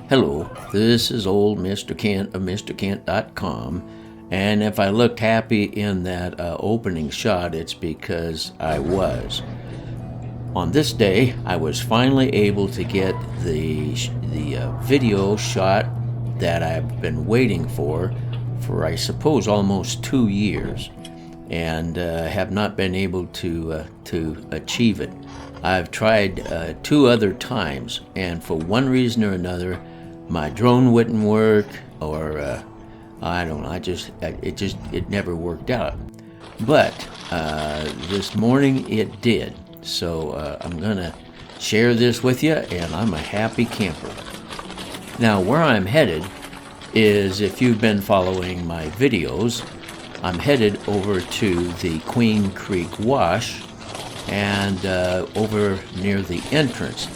Hello, this is old Mr. Kent of MrKent.com, and if I looked happy in that opening shot, it's because I was. On this day, I was finally able to get the video shot that I've been waiting for I suppose almost 2 years, and have not been able to achieve it. I've tried 2 other times, and for one reason or another, my drone wouldn't work, or I don't know. It never worked out. But this morning it did. So I'm gonna share this with you, and I'm a happy camper. Now, where I'm headed is, if you've been following my videos, I'm headed over to the Queen Creek Wash and over near the entrance.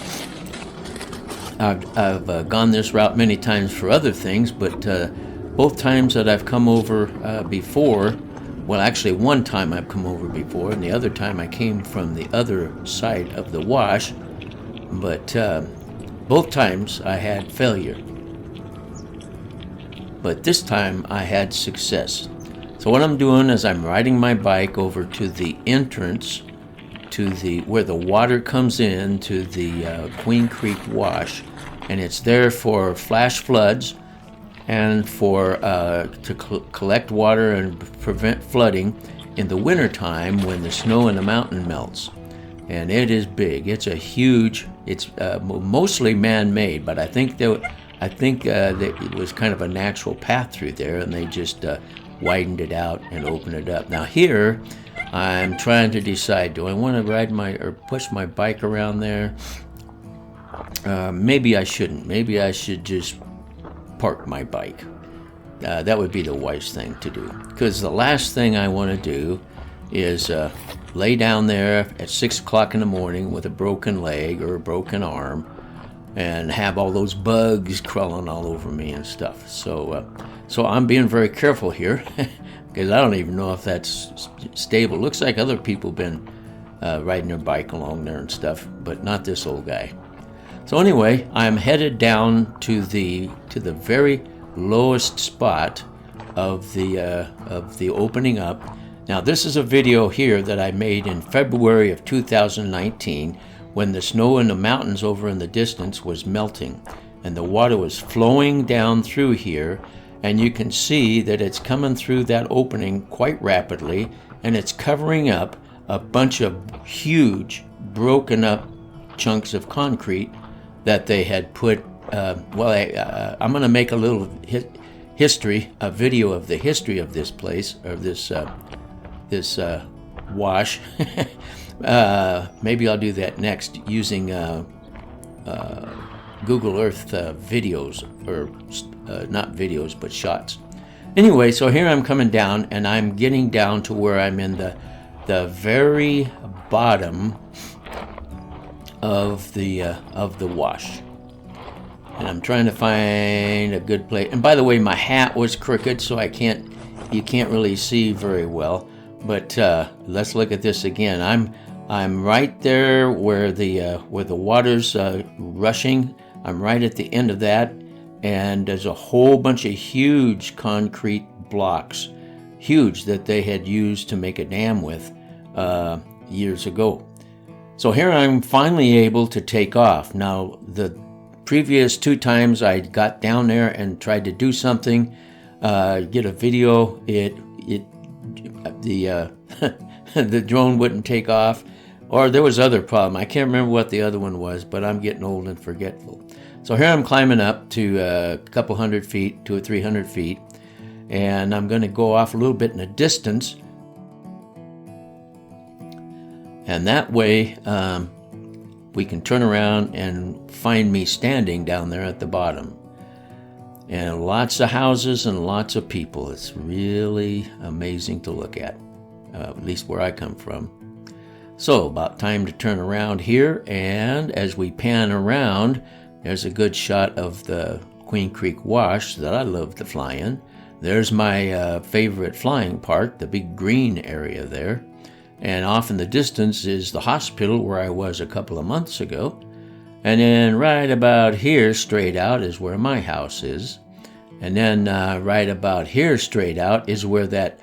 I've gone this route many times for other things, but both times that I've come over before, well, actually one time I've come over before, and the other time I came from the other side of the wash, but both times I had failure. But this time I had success. So what I'm doing is I'm riding my bike over to the entrance to where the water comes in to the Queen Creek Wash, and it's there for flash floods and for to collect water and prevent flooding in the wintertime when the snow in the mountain melts. And it is big. It's a huge. It's mostly man-made, but I think that it was kind of a natural path through there, and they just widened it out and opened it up. Now here, I'm trying to decide, do I want to ride push my bike around there? Maybe I shouldn't. Maybe I should just park my bike. That would be the wise thing to do. Because the last thing I want to do is lay down there at 6 o'clock in the morning with a broken leg or a broken arm and have all those bugs crawling all over me and stuff. So I'm being very careful here. Because I don't even know if that's stable. Looks like other people have been riding their bike along there and stuff, but not this old guy. So anyway, I'm headed down to the very lowest spot of the opening up. Now, this is a video here that I made in February of 2019 when the snow in the mountains over in the distance was melting, and the water was flowing down through here. And you can see that it's coming through that opening quite rapidly, and it's covering up a bunch of huge broken up chunks of concrete that they had put. I'm going to make a little a video of the history of this place, or this wash. Maybe I'll do that next using Google Earth videos, or not videos, but shots. Anyway, so here I'm coming down, and I'm getting down to where I'm in the very bottom of the wash, and I'm trying to find a good place. And by the way, my hat was crooked, so you can't really see very well. But let's look at this again. I'm right there where the water's rushing. I'm right at the end of that, and there's a whole bunch of huge concrete blocks, huge, that they had used to make a dam with years ago. So here I'm finally able to take off. Now, the previous 2 times I got down there and tried to do something, get a video, the drone wouldn't take off, or there was other problem. I can't remember what the other one was, but I'm getting old and forgetful. So here I'm climbing up to a couple hundred feet, 200 or 300 feet, and I'm going to go off a little bit in the distance, and that way we can turn around and find me standing down there at the bottom. And lots of houses and lots of people. It's really amazing to look at least where I come from. So about time to turn around here, and as we pan around, there's a good shot of the Queen Creek Wash that I love to fly in. There's my favorite flying park, the big green area there. And off in the distance is the hospital where I was a couple of months ago. And then right about here straight out is where my house is. And then right about here straight out is where that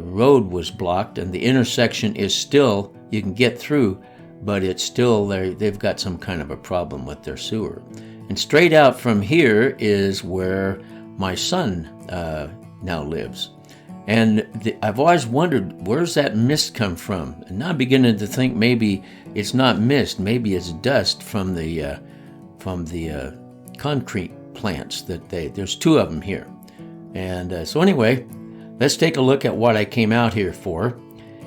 road was blocked, and the intersection is still, you can get through, but it's still there. They've got some kind of a problem with their sewer. And straight out from here is where my son now lives. And I've always wondered, where's that mist come from? And now I'm beginning to think maybe it's not mist, maybe it's dust from the concrete plants there's 2 of them here. And so anyway, let's take a look at what I came out here for.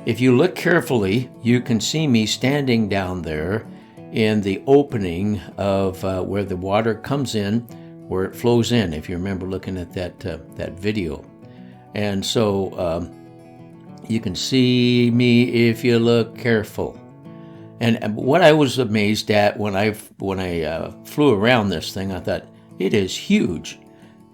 If you look carefully, you can see me standing down there in the opening of where the water comes in, where it flows in, if you remember looking at that video. And so you can see me if you look careful. And what I was amazed at when I flew around this thing, I thought, it is huge.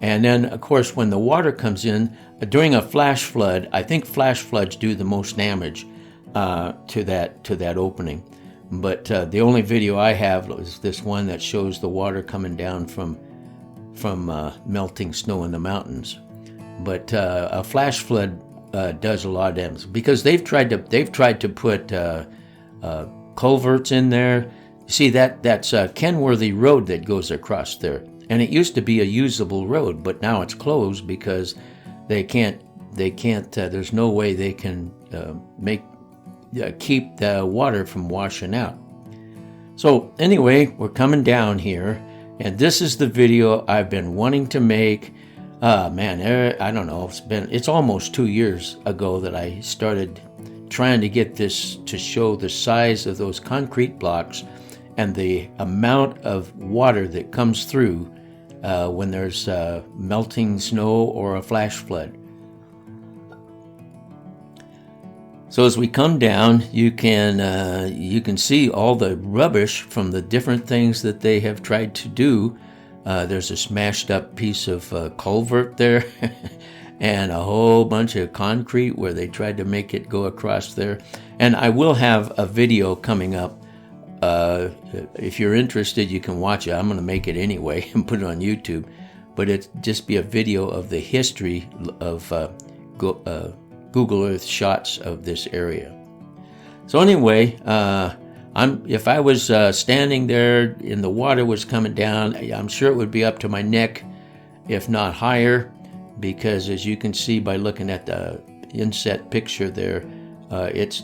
And then, of course, when the water comes in, during a flash flood, I think flash floods do the most damage to that opening. But the only video I have is this one that shows the water coming down from melting snow in the mountains. But a flash flood does a lot of damage because they've tried to put culverts in there. You see that's Kenworthy Road that goes across there, and it used to be a usable road, but now it's closed because they can't. There's no way they can keep the water from washing out. So anyway, we're coming down here, and this is the video I've been wanting to make. Man, I don't know. It's almost 2 years ago that I started trying to get this to show the size of those concrete blocks and the amount of water that comes through when there's melting snow or a flash flood. So as we come down, you can see all the rubbish from the different things that they have tried to do. There's a smashed up piece of culvert there and a whole bunch of concrete where they tried to make it go across there. And I will have a video coming up. If you're interested, you can watch it. I'm going to make it anyway and put it on YouTube. But it just be a video of the history of Google Earth shots of this area. So anyway, if I was standing there and the water was coming down, I'm sure it would be up to my neck, if not higher, because as you can see by looking at the inset picture there, it's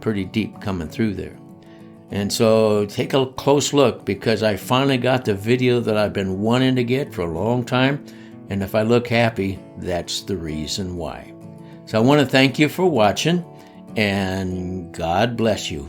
pretty deep coming through there. And so take a close look, because I finally got the video that I've been wanting to get for a long time, and if I look happy, that's the reason why. So I want to thank you for watching, and God bless you.